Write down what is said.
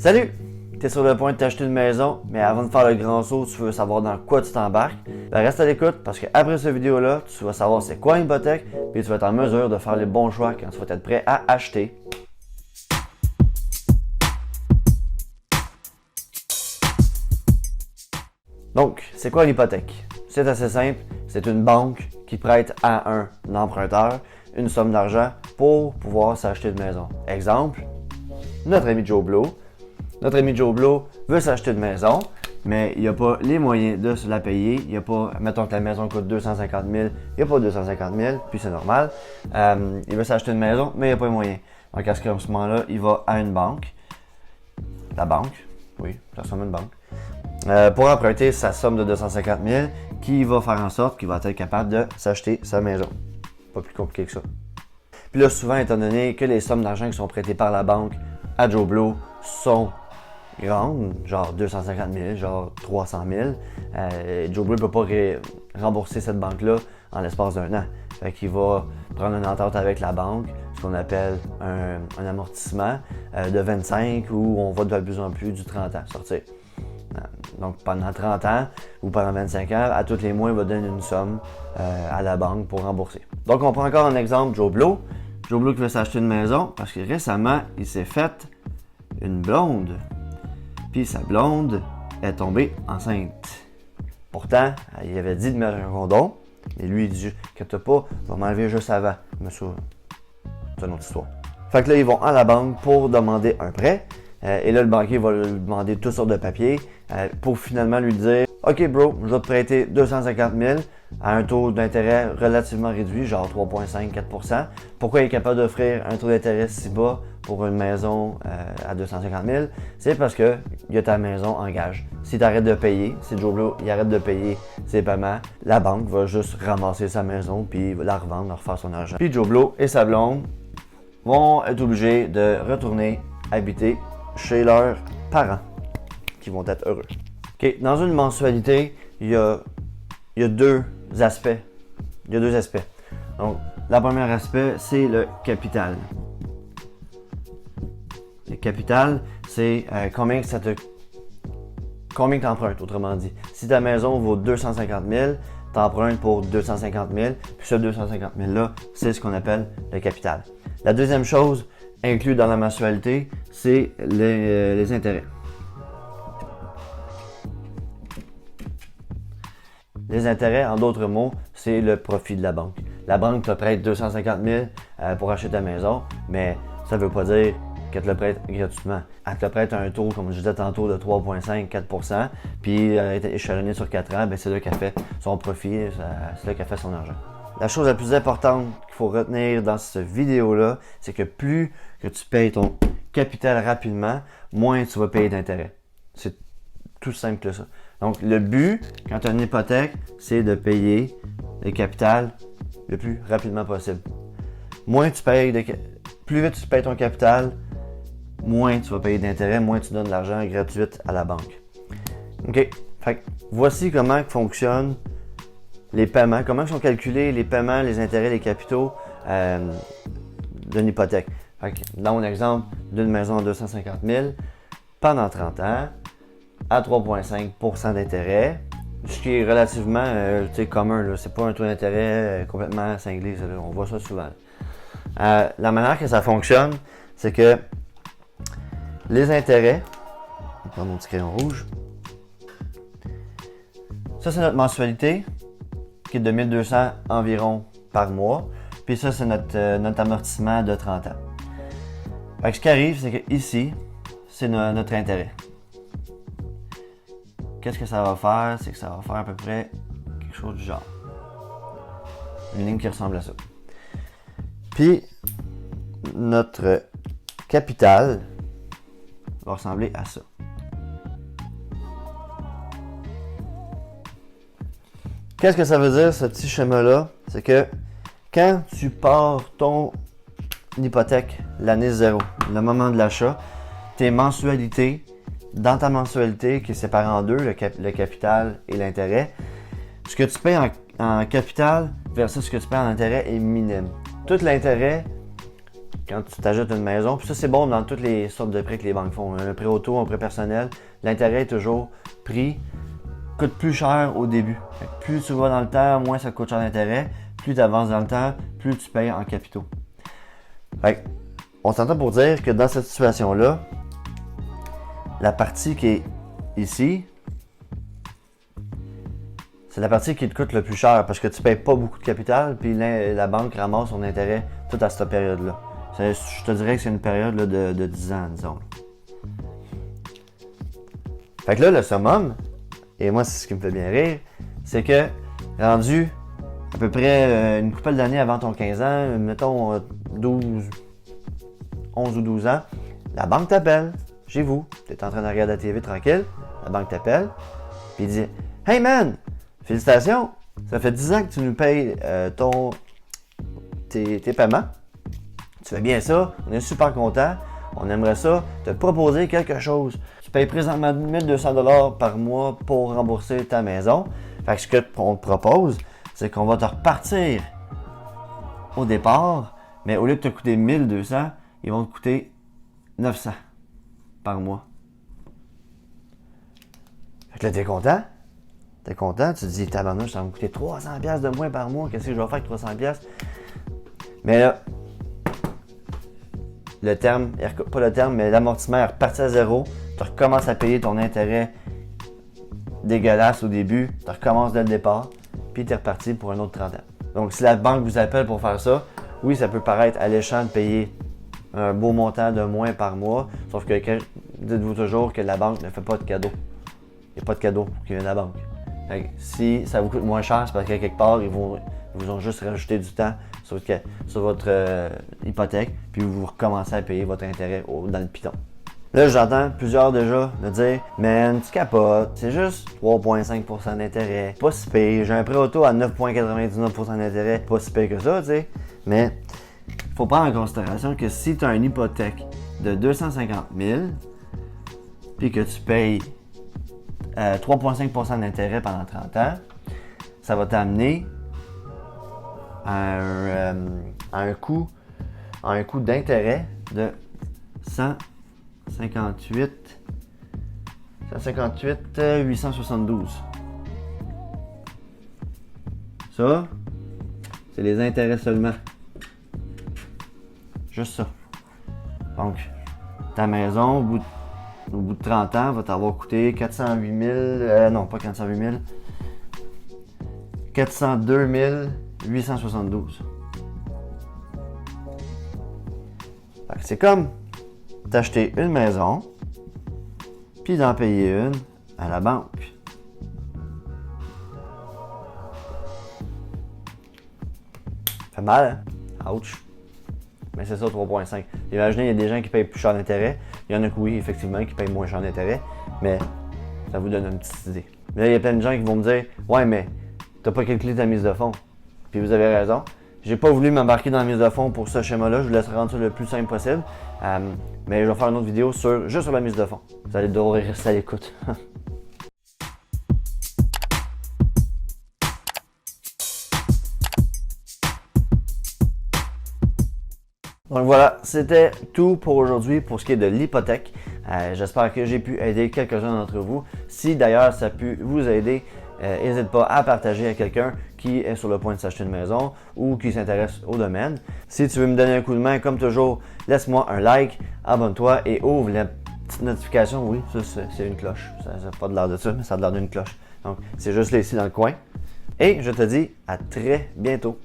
Salut! T'es sur le point de t'acheter une maison, mais avant de faire le grand saut, tu veux savoir dans quoi tu t'embarques? Ben reste à l'écoute parce qu'après cette vidéo-là, tu vas savoir c'est quoi une hypothèque, puis tu vas être en mesure de faire les bons choix quand tu vas être prêt à acheter. Donc, c'est quoi une hypothèque? C'est assez simple, c'est une banque qui prête à un emprunteur une somme d'argent pour pouvoir s'acheter une maison. Exemple, notre ami Joe Blow. Notre ami Joe Blow veut s'acheter une maison, mais il n'a pas les moyens de se la payer. Il n'y a pas, mettons que la maison coûte 250 000, il n'y a pas 250 000, puis c'est normal. Il veut s'acheter une maison, mais il n'y a pas les moyens. Donc à ce moment-là, il va à une banque. La banque, oui, ça ressemble à une banque. Pour emprunter sa somme de 250 000, qui va faire en sorte qu'il va être capable de s'acheter sa maison. Pas plus compliqué que ça. Puis là, souvent, étant donné que les sommes d'argent qui sont prêtées par la banque à Joe Blow sont grandes, genre 250 000, genre 300 000, Joe Blow ne peut pas rembourser cette banque-là en l'espace d'un an. Fait qu'il va prendre une entente avec la banque, ce qu'on appelle un amortissement de 25 où on va de plus en plus du 30 ans sortir. Donc pendant 30 ans ou pendant 25 ans, à tous les mois, il va donner une somme à la banque pour rembourser. Donc on prend encore un exemple, Joe Blow. Joe Blow qui veut s'acheter une maison parce que récemment, il s'est fait une blonde. Puis sa blonde est tombée enceinte. Pourtant, il avait dit de mettre un condom. Et lui, il dit, inquiète pas, je vais m'enlever juste avant. Mais ça, c'est une autre histoire. Fait que là, ils vont à la banque pour demander un prêt. Et là, le banquier va lui demander toutes sortes de papiers pour finalement lui dire « Ok bro, je vais te prêter 250 000 à un taux d'intérêt relativement réduit, genre 3,5-4 %. Pourquoi il est capable d'offrir un taux d'intérêt si bas pour une maison à 250 000? C'est parce qu'il y a ta maison en gage. Si tu arrêtes de payer, si Joe Blow il arrête de payer ses paiements, la banque va juste ramasser sa maison puis la revendre, refaire son argent. Puis Joe Blow et sa blonde vont être obligés de retourner habiter chez leurs parents, qui vont être heureux. Okay. Dans une mensualité, il y a deux aspects. Il y a deux aspects. Donc, le premier aspect, c'est le capital. Le capital, c'est combien tu empruntes, autrement dit. Si ta maison vaut 250 000, tu empruntes pour 250 000, puis ce 250 000-là, c'est ce qu'on appelle le capital. La deuxième chose, inclus dans la mensualité, c'est les intérêts. Les intérêts, en d'autres mots, c'est le profit de la banque. La banque te prête 250 000 pour acheter ta maison, mais ça ne veut pas dire qu'elle te le prête gratuitement. Elle te le prête à un taux, comme je disais tantôt, de 3,5-4 %, puis échelonné sur 4 ans, ben c'est là qu'elle fait son profit, c'est là qu'elle fait son argent. La chose la plus importante qu'il faut retenir dans cette vidéo-là, c'est que plus que tu payes ton capital rapidement, moins tu vas payer d'intérêt. C'est tout simple que ça. Donc, le but, quand tu as une hypothèque, c'est de payer le capital le plus rapidement possible. Plus vite tu payes ton capital, moins tu vas payer d'intérêt, moins tu donnes de l'argent gratuit à la banque. OK? Fait que voici comment fonctionnent les paiements, comment sont calculés les paiements, les intérêts, les capitaux d'une hypothèque. Fait que dans mon exemple d'une maison à 250 000, pendant 30 ans, à 3,5 % d'intérêt, ce qui est relativement commun. Là. C'est pas un taux d'intérêt complètement cinglé. Ça, on voit ça souvent. La manière que ça fonctionne, c'est que les intérêts, on va prendre mon petit crayon rouge. Ça, c'est notre mensualité, qui est de 1200 environ par mois. Puis ça, c'est notre amortissement de 30 ans. Fait que ce qui arrive, c'est que ici, c'est notre intérêt. Qu'est-ce que ça va faire? C'est que ça va faire à peu près quelque chose du genre. Une ligne qui ressemble à ça. Puis, notre capital va ressembler à ça. Qu'est-ce que ça veut dire, ce petit schéma-là? C'est que quand tu pars ton hypothèque l'année 0, le moment de l'achat, tes mensualités, dans ta mensualité qui est séparée en deux, le capital et l'intérêt, ce que tu payes en capital versus ce que tu payes en intérêt est minime. Tout l'intérêt quand tu t'ajoutes une maison. Puis ça, c'est bon dans toutes les sortes de prêts que les banques font. Un prêt auto, un prêt personnel, l'intérêt est toujours pris, coûte plus cher au début. Fait que plus tu vas dans le temps, moins ça coûte cher d'intérêt. Plus tu avances dans le temps, plus tu payes en capitaux. Fait que, on s'entend pour dire que dans cette situation-là, la partie qui est ici, c'est la partie qui te coûte le plus cher parce que tu ne payes pas beaucoup de capital puis la banque ramasse son intérêt tout à cette période-là. Je te dirais que c'est une période là, de 10 ans, disons. Fait que là, le summum, et moi c'est ce qui me fait bien rire, c'est que rendu à peu près une couple d'années avant ton 15 ans, mettons 11 ou 12 ans, la banque t'appelle chez vous, tu es en train de regarder la TV tranquille, la banque t'appelle, puis il dit « Hey man, félicitations, ça fait 10 ans que tu nous payes tes paiements. Tu fais bien ça, on est super content. On aimerait ça te proposer quelque chose. Tu payes présentement 1200$ par mois pour rembourser ta maison. Fait que ce qu'on te propose, c'est qu'on va te repartir au départ, mais au lieu de te coûter 1200, ils vont te coûter 900 par mois. Fait que là, t'es content? T'es content? Tu te dis, tabarnouche, ça va me coûter 300$ de moins par mois. Qu'est-ce que je vais faire avec 300$? Mais là, le terme, pas le terme, mais l'amortissement est reparti à zéro. Tu recommences à payer ton intérêt dégueulasse au début. Tu recommences dès le départ. Puis tu es reparti pour un autre 30 ans. Donc, si la banque vous appelle pour faire ça, oui, ça peut paraître alléchant de payer un beau montant de moins par mois. Sauf que dites-vous toujours que la banque ne fait pas de cadeau. Il n'y a pas de cadeau qui vient de la banque. Fait que si ça vous coûte moins cher, c'est parce qu'à quelque part, ils vous ont juste rajouté du temps sur votre hypothèque, puis vous recommencez à payer votre intérêt dans le piton. Là, j'entends plusieurs déjà me dire « Man, tu capotes, c'est juste 3,5% d'intérêt, pas si pire. J'ai un prêt auto à 9,99% d'intérêt, pas si pire que ça, tu sais. » Mais il faut prendre en considération que si tu as une hypothèque de 250 000, puis que tu payes 3,5% d'intérêt pendant 30 ans, ça va t'amener à un coût d'intérêt de 158 872. Ça, c'est les intérêts seulement. Juste ça. Donc, ta maison, au bout de 30 ans, va t'avoir coûté 408 000... non, pas 408 000. 402 872. C'est comme t'acheter une maison, puis d'en payer une à la banque. Fait mal, hein? Ouch! Mais c'est ça, 3,5. Imaginez, il y a des gens qui payent plus cher d'intérêt. Il y en a que oui, effectivement, qui payent moins cher d'intérêt. Mais ça vous donne une petite idée. Mais là, il y a plein de gens qui vont me dire « Ouais, mais t'as pas calculé ta mise de fonds. » Puis vous avez raison. J'ai pas voulu m'embarquer dans la mise de fonds pour ce schéma-là. Je vous laisserai rendre ça le plus simple possible. Mais je vais faire une autre vidéo juste sur la mise de fonds. Vous allez devoir rester à l'écoute. Donc voilà, c'était tout pour aujourd'hui pour ce qui est de l'hypothèque. J'espère que j'ai pu aider quelques-uns d'entre vous. Si d'ailleurs ça a pu vous aider, n'hésite pas à partager à quelqu'un qui est sur le point de s'acheter une maison ou qui s'intéresse au domaine. Si tu veux me donner un coup de main, comme toujours, laisse-moi un like, abonne-toi et ouvre la petite notification. Oui, ça c'est une cloche. Ça n'a pas de l'air de ça, mais ça a de l'air d'une cloche. Donc c'est juste là ici dans le coin. Et je te dis à très bientôt.